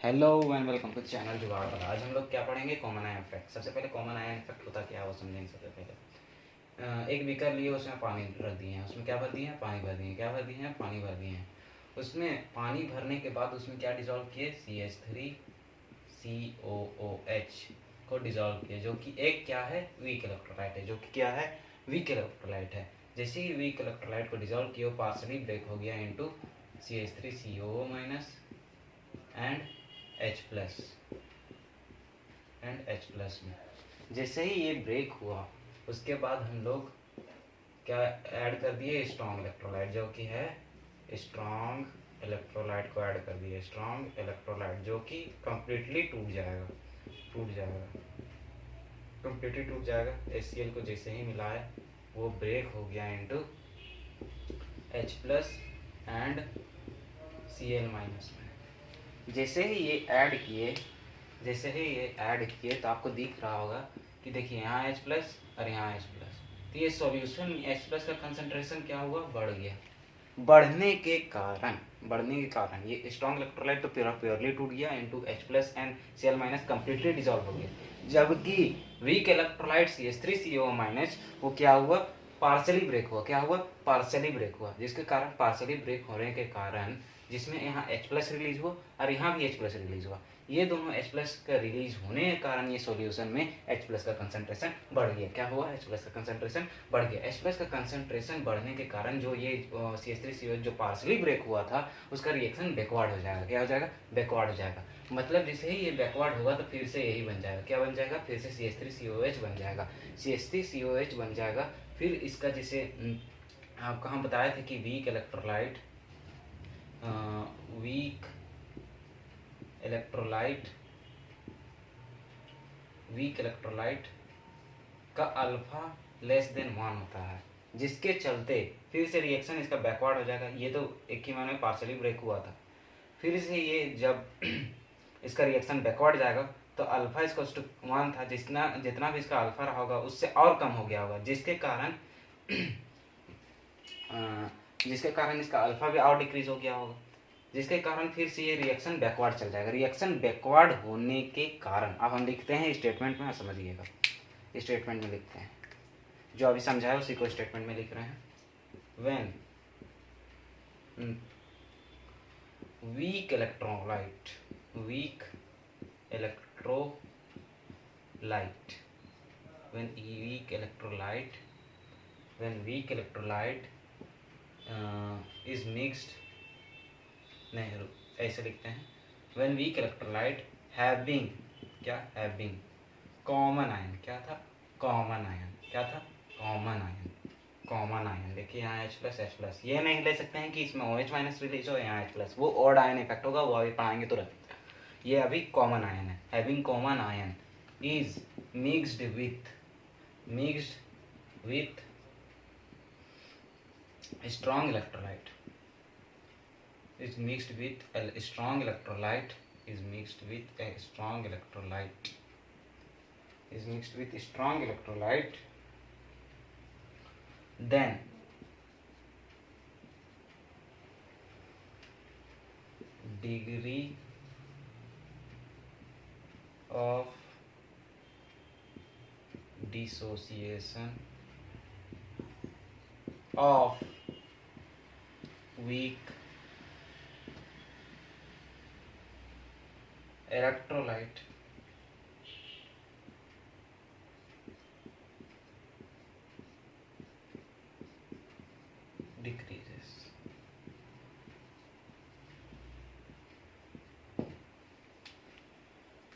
Hello and welcome to channel Jugaad पर। आज हम लोग क्या पढ़ेंगे, कॉमन आयन इफेक्ट। सबसे पहले कॉमन आयन इफेक्ट होता क्या है वो समझेंगे। सबसे पहले एक बीकर लिए, उसमें पानी रख दिए हैं, उसमें क्या भर दिए हैं, पानी भर दिए हैं, क्या भर दिए हैं, पानी भर दिए हैं। उसमें पानी भरने के बाद उसमें क्या डिजॉल्व किए, CH3COOH को डिजॉल्व किए, जो कि एक क्या है, वीक इलेक्ट्रोलाइट है, जो कि क्या है, वीक इलेक्ट्रोलाइट है। जैसे ही वीक इलेक्ट्रोलाइट को डिजॉल्व किया, वो पार्सली ब्रेक हो गया इनटू CH3COO- एंड H+ में। जैसे ही ये ब्रेक हुआ, उसके बाद हम लोग क्या ऐड कर दिए, स्ट्रॉन्ग इलेक्ट्रोलाइट, जो कि है स्ट्रॉन्ग इलेक्ट्रोलाइट को ऐड कर दिए। स्ट्रॉन्ग इलेक्ट्रोलाइट जो कि कंप्लीटली टूट जाएगा, कंप्लीटली टूट जाएगा। HCl को जैसे ही मिलाए, वो ब्रेक हो गया इनटू H+ एंड Cl- में। जैसे ही ये ऐड किए तो आपको दिख रहा होगा कि देखिए यहाँ H+ और यहाँ H+। तो ये सॉल्यूशन H+ का कंसंट्रेशन क्या हुआ, बढ़ गया। बढ़ने के कारण ये स्ट्रॉन्ग इलेक्ट्रोलाइट तो प्योरली टूट गया into H+ and Cl- completely dissolve हो गया। जबकि वीक इलेक्ट्रोलाइट CH3COO- वो क्या हुआ, पार्सली ब्रेक हुआ। क्या हुआ, पार्सली ब्रेक हुआ। जिसके कारण पार्सली ब्रेक होने के कारण, जिसमें यहाँ H+ रिलीज हुआ और यहाँ भी H+ रिलीज हुआ, ये दोनों H+ का रिलीज होने के कारण ये सॉल्यूशन में H+ का कंसंट्रेशन बढ़ गया। क्या हुआ, H+ का कंसंट्रेशन बढ़ गया। H+ का कंसंट्रेशन बढ़ने के कारण जो ये CH3COH जो पार्सली ब्रेक हुआ था, उसका रिएक्शन बैकवर्ड हो जाएगा। क्या हो जाएगा, बैकवर्ड हो जाएगा। मतलब जैसे ही ये बैकवर्ड होगा तो फिर से यही बन जाएगा। क्या बन जाएगा, फिर से CH3COH बन जाएगा। CH3COH बन जाएगा। फिर इसका जैसे आपको हम बताए थे कि वीक इलेक्ट्रोलाइट का अल्फा <1 होता है, जिसके चलते फिर से रिएक्शन इसका बैकवर्ड हो जाएगा। ये तो एक ही में पार्सली ब्रेक हुआ था, फिर से ये जब इसका रिएक्शन बैकवर्ड जाएगा तो अल्फा इसका 1 था, जितना भी इसका अल्फा रहा होगा उससे और कम हो गया होगा, जिसके कारण इसका अल्फा भी और डिक्रीज हो गया होगा, जिसके कारण फिर से ये रिएक्शन बैकवर्ड चल जाएगा। रिएक्शन बैकवर्ड होने के कारण अब हम लिखते हैं स्टेटमेंट में, समझिएगा। स्टेटमेंट में लिखते हैं, जो अभी समझाया उसी को स्टेटमेंट में लिख रहे हैं। When weak electrolyte is mixed, नहीं ऐसे लिखते हैं, when weak electrolyte having common ion, क्या था, कॉमन आयन। देखिए यहाँ H+, ये नहीं ले सकते हैं कि इसमें OH- रिलीज हो, यहाँ H+, वो ऑड आयन इफेक्ट होगा, वो अभी पढ़ाएंगे तुरंत। ये अभी कॉमन आयन है। Having common ion is mixed with strong electrolyte is mixed with a strong electrolyte then degree of dissociation of weak electrolyte decreases।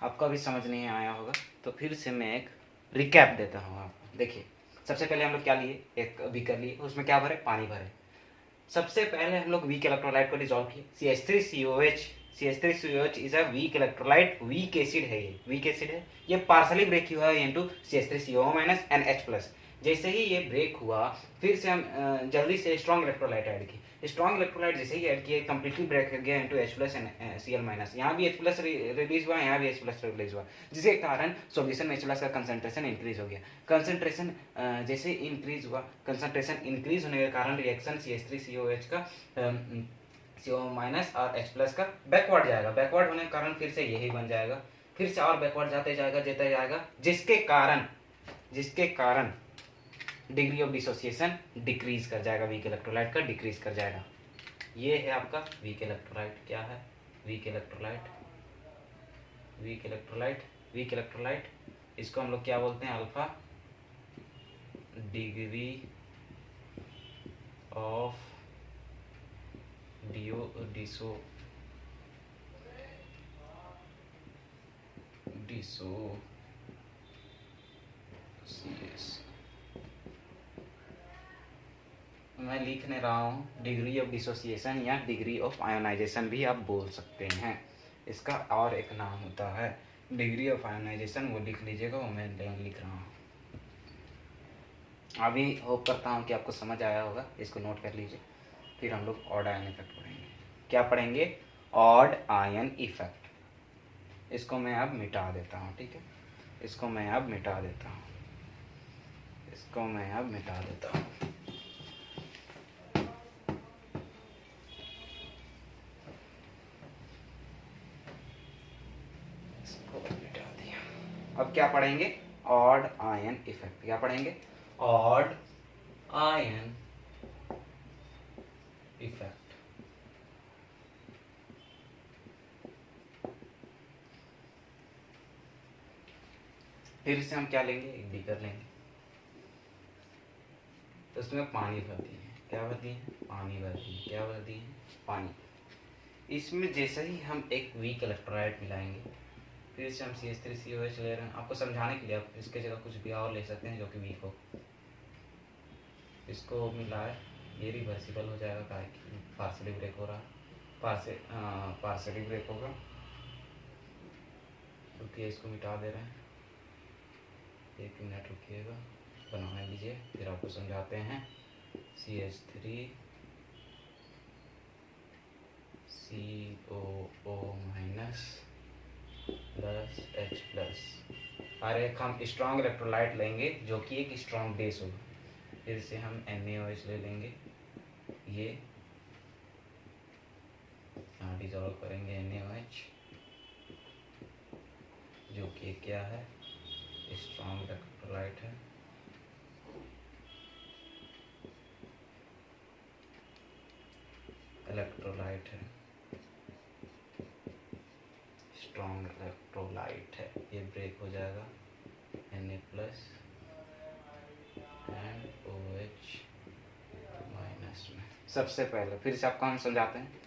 आपको अभी समझ नहीं आया होगा तो फिर से मैं एक रिकैप देता हूँ आपको। देखिए, सबसे पहले हम लोग क्या लिए, एक बीकर लिए, उसमें क्या भरे, पानी भरे। सबसे पहले हम लोग वीक इलेक्ट्रोलाइट को डिसॉल्व किए। CH3COH is a weak electrolyte, weak acid है, ये पार्सली ब्रेक हुआ है इनटू CH3COO- एंड H+। जैसे ही ये ब्रेक हुआ, फिर से हम जल्दी से स्ट्रॉन्ग इलेक्ट्रोलाइट ऐड की। स्ट्रॉन्ग इलेक्ट्रोलाइट जैसे ही ऐड किए, कंप्लीटली ब्रेक हो गया इनटू H+ एंड Cl-। यहाँ भी H+ रिलीज हुआ, यहाँ भी H+ रिलीज हुआ, जिसके कारण सॉल्यूशन में H+ का कंसंट्रेशन इंक्रीज हो गया। कंसंट्रेशन जैसे इंक्रीज हुआ, कंसंट्रेशन इंक्रीज होने के कारण रिएक्शन CH3COH का CO माइनस और H प्लस का बैकवर्ड जाएगा, बैकवर्ड होने के कारण फिर से यही बन जाएगा, फिर से और बैकवर्ड जाते जाएगा, जिसके कारण डिग्री ऑफ डिसोसिएशन डिक्रीज कर जाएगा, वीक इलेक्ट्रोलाइट का डिक्रीज कर जाएगा। ये है आपका वीक इलेक्ट्रोलाइट। क्या है? Weak electrolyte. इसको हम लोग क्या बोलते हैं? अल्फा। डिग्री ऑफ मैं लिखने रहा हूँ डिग्री ऑफ डिसोसिएशन या डिग्री ऑफ आयोनाइजेशन भी आप बोल सकते हैं, इसका और एक नाम होता है डिग्री ऑफ आयोनाइजेशन, वो लिख लीजिएगा, वो मैं लिख रहा हूँ। अभी होप करता हूँ कि आपको समझ आया होगा, इसको नोट कर लीजिए। फिर हम लोग ऑड आयन इफेक्ट पढ़ेंगे। क्या पढ़ेंगे? Odd ion effect. इसको मैं अब मिटा देता हूँ, ठीक है? इसको मैं अब मिटा देता हूँ। अब क्या पढ़ेंगे? Odd ion effect. क्या पढ़ेंगे? Odd ion effect. फिर से हम क्या लेंगे? एक बीकर लेंगे, तो उसमें पानी भर दिए। क्या भर दिए? पानी भर दिए। क्या भर दिए? पानी। इसमें जैसे ही हम एक वीक इलेक्ट्रोलाइट मिलाएंगे, फिर से हम CH3COH ले रहे हैं। आपको समझाने के लिए आप इसके जगह कुछ भी और ले सकते हैं जो कि वीक हो। इसको मिलाए, ये रिवर्सिबल हो जाएगा, पार्सली ब्रेक हो रहा, पार्सली ब्रेक होगा, रुकिए इसको मिटा दे रहे हैं, 1 मिनट रुकिएगा, बनाने दीजिए, फिर आपको समझाते हैं। CH3COO minus plus H plus, और एक हम स्ट्रॉन्ग इलेक्ट्रोलाइट लेंगे जो कि एक स्ट्रॉन्ग बेस होगा। फिर से हम NaOH ले लेंगे, ये यहाँ डिजॉल्व करेंगे NaOH, जो कि क्या है? स्ट्रॉन्ग इलेक्ट्रोलाइट है। स्ट्रॉन्ग इलेक्ट्रोलाइट है, ये ब्रेक हो जाएगा Na plus and OH minus में। सबसे पहले फिर से आपको हम समझाते हैं।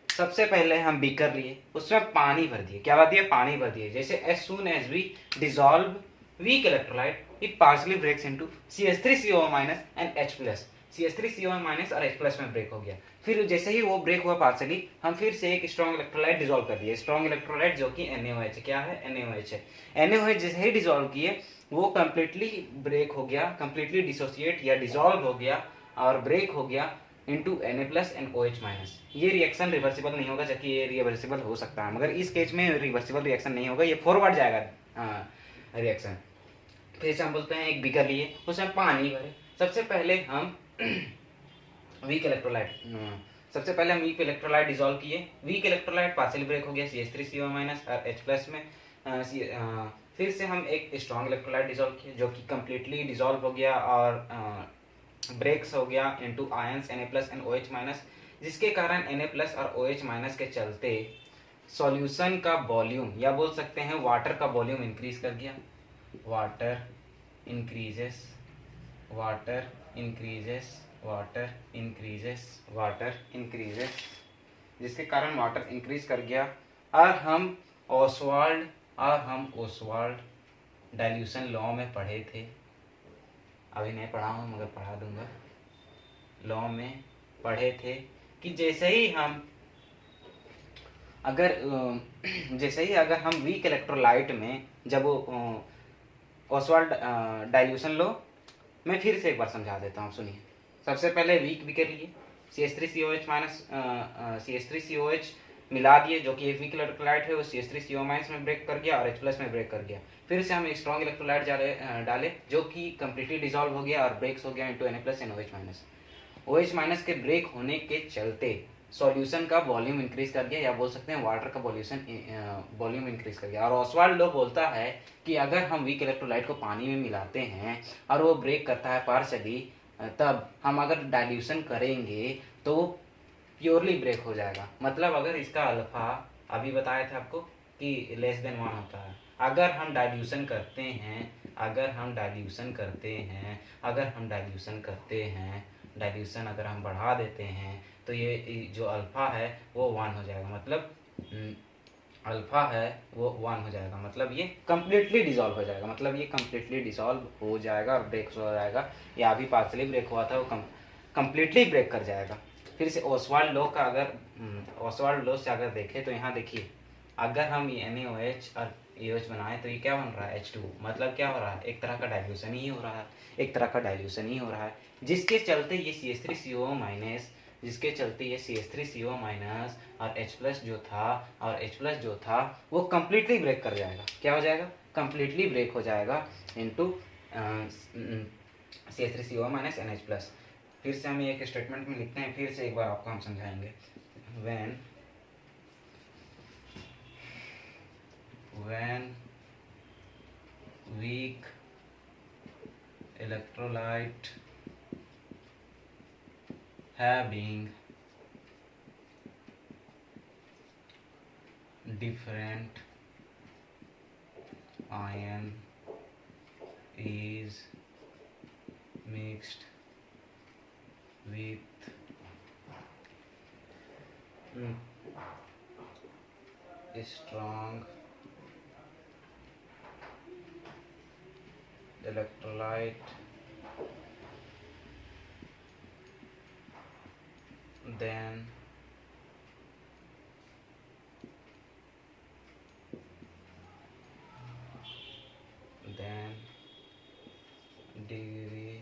सबसे पहले हम बीकर लिए, उसमें पानी भर दिए। क्या भर दिए? पानी भर दिए। जैसे as soon as we dissolve weak electrolyte, it partially breaks into CH3COO minus and H plus। CH3COO minus और H plus में ब्रेक हो गया। फिर जैसे ही वो ब्रेक हुआ पार्सली, हम फिर से एक स्ट्रॉन्ग इलेक्ट्रोलाइट डिसॉल्व कर दिए। स्ट्रॉन्ग इलेक्ट्रोलाइट जो कि NaOH। क्या है? NaOH है। NaOH जैसे ही डिसॉल्व किए, वो कंप्लीटली ब्रेक हो गया, कंप्लीटली डिसोसिएट या डिसॉल्व हो गया और ब्रेक हो गया into Na plus and OH minus. ये रिएक्शन रिवर्सिबल नहीं होगा, जबकि ये रिवर्सिबल हो सकता है, मगर इस केस में रिवर्सिबल रिएक्शन नहीं होगा, ये फॉरवर्ड जाएगा रिएक्शन। फिर से हम बोलते हैं एक बीकर लिए, उसमें पानी भरे। सबसे पहले हम वीक इलेक्ट्रोलाइट डिसॉल्व किए। वीक इलेक्ट्रोलाइट पार्शियली ब्रेक हो गया CH3COO माइनस और H प्लस में। फिर से हम एक स्ट्रॉन्ग इलेक्ट्रोलाइट डिसॉल्व किए जो कि कंप्लीटली डिसॉल्व हो गया और ब्रेक्स हो गया into ions Na plus and OH minus, जिसके कारण Na प्लस और OH माइनस के चलते सॉल्यूशन का वॉल्यूम या बोल सकते हैं वाटर का वॉल्यूम इंक्रीज कर गया। वाटर इंक्रीजेस, जिसके कारण वाटर इंक्रीज कर गया। और हम ओसवाल्ड डाइल्यूशन लॉ में पढ़े थे, अभी नहीं पढ़ा हूँ मगर पढ़ा दूंगा। लॉ में पढ़े थे कि जैसे ही अगर हम वीक इलेक्ट्रोलाइट में जब ओसवाल्ड डाइल्यूशन लॉ मैं फिर से एक बार समझा देता हूँ, सुनिए। सबसे पहले वीक के लिए CH3COH माइनस CH3COH मिला दिए, जो कि एक वीक इलेक्ट्रोलाइट है, वो CH3CO माइनस में ब्रेक कर गया और H प्लस में ब्रेक कर गया। फिर से हम एक स्ट्रॉन्ग इलेक्ट्रोलाइट डाले जो कि कंप्लीटली डिसॉल्व हो गया और ब्रेक्स हो गया into Na plus and OH minus. OH minus के ब्रेक होने के चलते सॉल्यूशन का वॉल्यूम इंक्रीज कर गया, या बोल सकते हैं वाटर का वॉल्यूम इंक्रीज कर गया। और ऑसवाल्ड लॉ बोलता है कि अगर हम वीक इलेक्ट्रोलाइट को पानी में मिलाते हैं और वो ब्रेक करता है पार्शली, तब हम अगर डाइल्यूशन करेंगे तो वो प्योरली ब्रेक हो जाएगा। मतलब अगर इसका अल्फा अभी बताया था आपको कि लेस देन 1 होता है, अगर हम डाइल्यूशन करते हैं, डाइल्यूशन अगर हम बढ़ा देते हैं तो ये जो अल्फा है वो 1 हो जाएगा। मतलब अल्फा है वो 1 हो जाएगा, मतलब ये कम्प्लीटली डिसॉल्व हो जाएगा, हो जाएगा और ब्रेक हो जाएगा। या अभी पार्शली ब्रेक हुआ था, वो कम्प्लीटली ब्रेक कर जाएगा। फिर से ऑसवाल्ड लॉ से अगर देखें तो यहाँ देखिए, अगर हम ये NaOH और AOH बनाए तो ये क्या बन रहा है, H2। मतलब क्या हो रहा है, एक तरह का डाइल्यूशन ही हो रहा है, जिसके चलते ये CH3CO माइनस और H+ जो था वो कम्प्लीटली ब्रेक कर जाएगा। क्या हो जाएगा, कम्प्लीटली ब्रेक हो जाएगा इनटू CH3CO माइनस NH+। फिर से हम एक स्टेटमेंट में लिखते हैं, फिर से एक बार आपको हम समझाएंगे। when weak electrolyte having different ion is mixed with strong electrolyte, then degree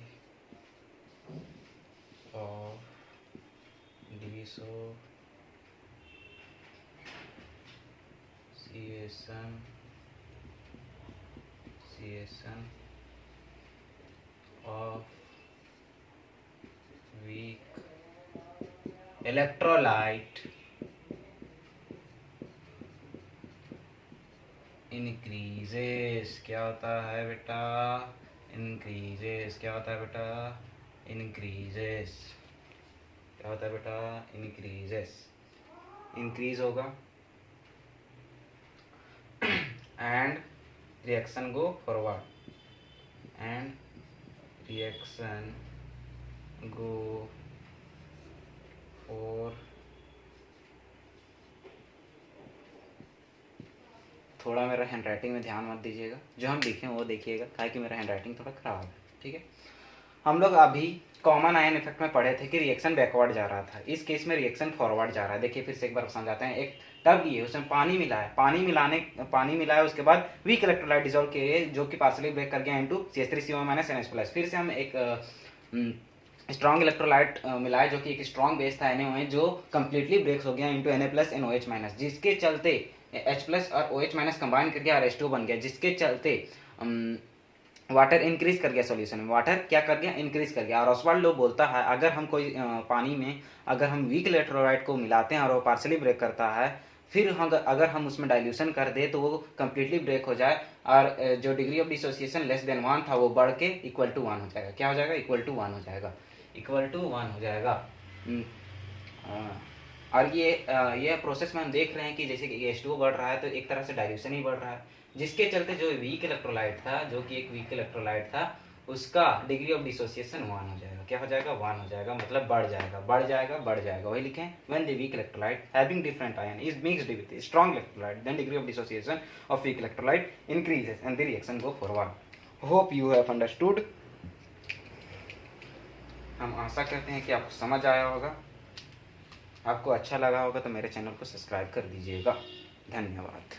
of dissociation of weak electrolyte increases। क्या होता है बेटा, increases। क्या होता है बेटा, increases। क्या होता है बेटा, increases। increase होगा and reaction go forward, थोड़ा मेरा हैंड राइटिंग में ध्यान मत दीजिएगा, जो हम लिखे वो देखिएगा, काहे कि मेरा हैंड राइटिंग थोड़ा खराब है, ठीक है। हम लोग अभी कॉमन आयन इफेक्ट में पढ़े थे कि रिएक्शन बैकवर्ड जा रहा था, इस केस में रिएक्शन फॉरवर्ड जा रहा है। देखिए फिर से एक बार समझाते हैं। एक टब लिए, उसमें पानी मिलाया, उसके बाद वीक इलेक्ट्रोलाइट डिसॉल्व किए जो कि पार्शली ब्रेक कर गया इनटू CH3CO माइनस NH+। फिर से हम एक स्ट्रॉन्ग इलेक्ट्रोलाइट मिलाया जो कि एक स्ट्रॉन्ग बेस था NaOH, जो कम्प्लीटली ब्रेक हो गया इनटू Na+NOH-, जिसके चलते H+ और OH- कंबाइन करके H2 बन गया, जिसके चलते वाटर इंक्रीज कर गया सॉल्यूशन में। वाटर क्या कर गया, इंक्रीज कर गया। और ऑसवाल्ड लॉ बोलता है अगर हम कोई पानी में अगर हम वीक इलेक्ट्रोलाइट को मिलाते हैं और वो पार्शली ब्रेक करता है, फिर अगर हम उसमें डाइल्यूशन कर दे तो वो कम्प्लीटली ब्रेक हो जाए और जो degree of dissociation less than 1 था वो बढ़ के इक्वल टू 1 हो जाएगा। क्या हो जाएगा, इक्वल टू 1 हो जाएगा। और ये प्रोसेस में हम देख रहे हैं कि जैसे कि H2O बढ़ रहा है तो एक तरह से डाइल्यूशन ही बढ़ रहा है, जिसके चलते जो वीक इलेक्ट्रोलाइट था, जो कि एक वीक इलेक्ट्रोलाइट था, उसका डिग्री ऑफ डिसोसिएशन 1 हो जाएगा। क्या हो जाएगा, 1 हो जाएगा, मतलब बढ़ जाएगा। वही लिखें, when the weak electrolyte having different ion is mixed with strong electrolyte, then degree of dissociation of weak electrolyte increases and the reaction go forward. Hope you have understood. हम आशा करते हैं कि आपको समझ आया होगा। आपको अच्छा लगा होगा तो मेरे चैनल को सब्सक्राइब कर दीजिएगा। धन्यवाद।